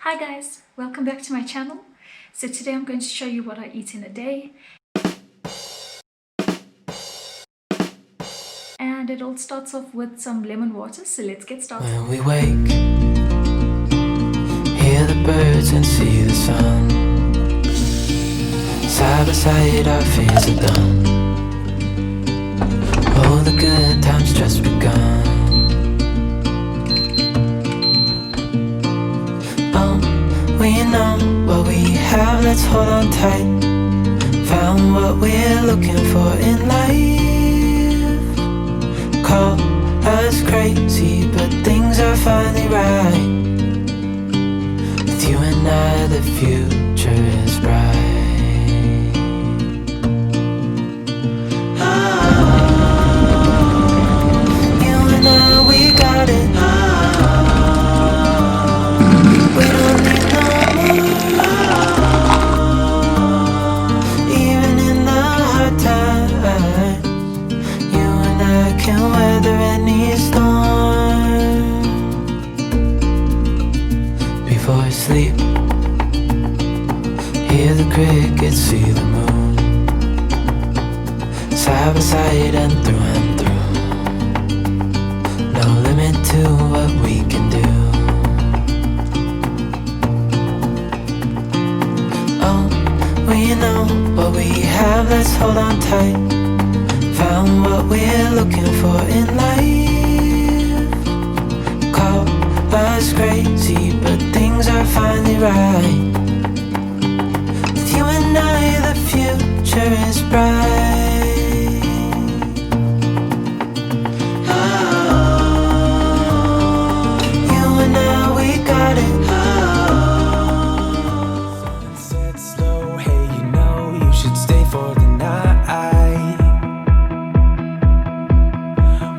Hi guys, welcome back to my channel. So today I'm going to show you what I eat in a day. And it all starts off with some lemon water, so let's get started. When we wake, hear the birds and see the sun. Side by side our fears are done. All the good times just begun. We know what we have, let's hold on tight. Found what we're looking for in life. Call us crazy, but things are finally right. With you and I, the future is bright. You and I, we got it. We don't need no more. Even in the hard times, you and I can weather any storm. Before I sleep, hear the crickets, see the moon. Side by side and through. No limit to what we can do. We know what we have, let's hold on tight. Found what we're looking for in life. Call us crazy, but things are finally right. With you and I, the future is bright. You and I, we got it. For the night,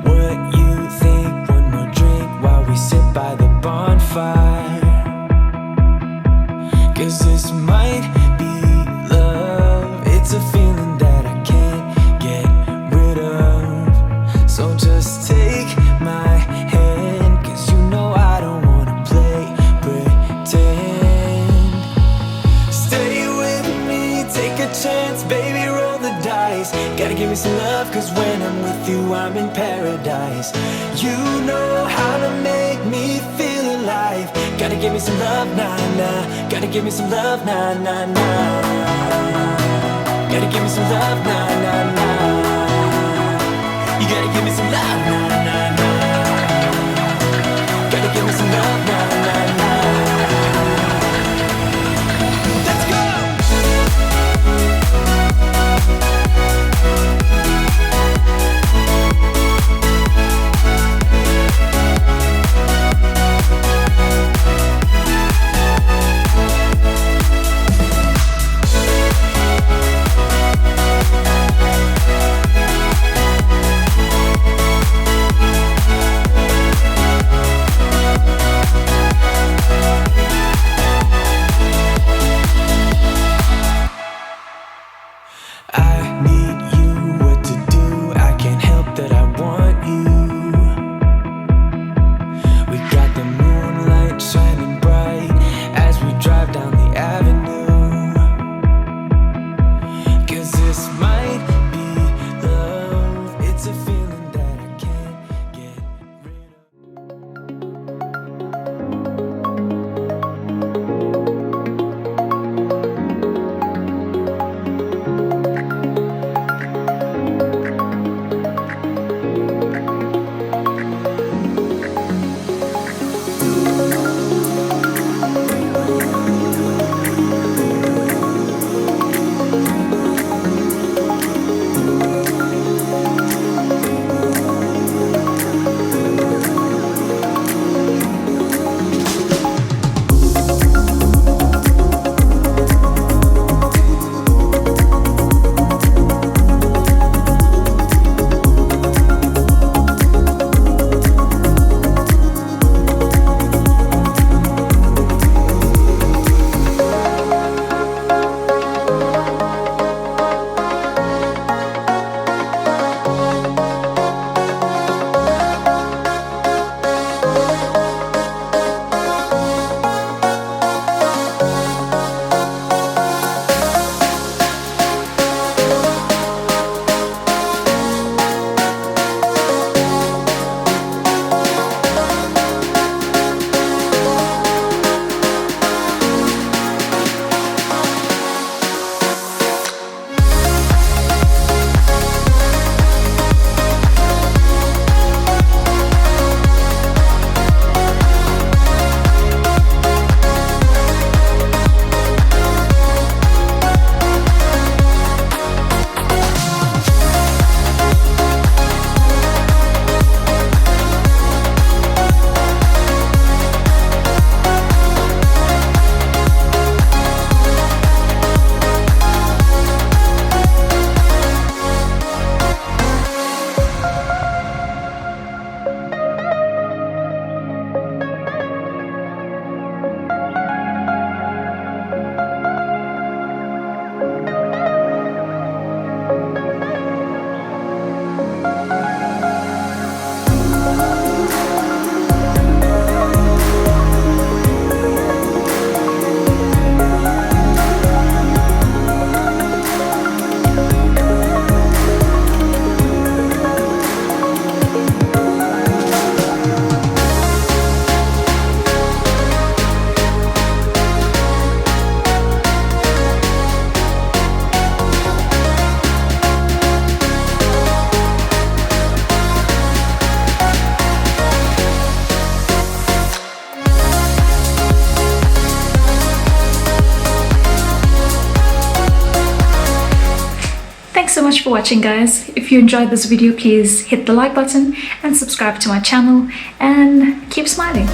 what you think? One more drink while we sit by the bonfire. 'Cause this might be love. It's a feeling that I can't get rid of. So just take my hand, 'cause you know I don't wanna play pretend. Stay with me, take a chance, baby, roll the dice. Gotta give me some love, 'cause when I'm with you, I'm in paradise. You know how to make me feel alive. Gotta give me some love, nah, nah. Gotta give me some love, nah, nah, nah. Gotta give me some love, nah, nah, nah. You gotta give me some love, nah, nah, nah. Gotta give me some love, nah, nah, nah. Let's go! much for watching, guys. If you enjoyed this video, please hit the like button and subscribe to my channel and keep smiling.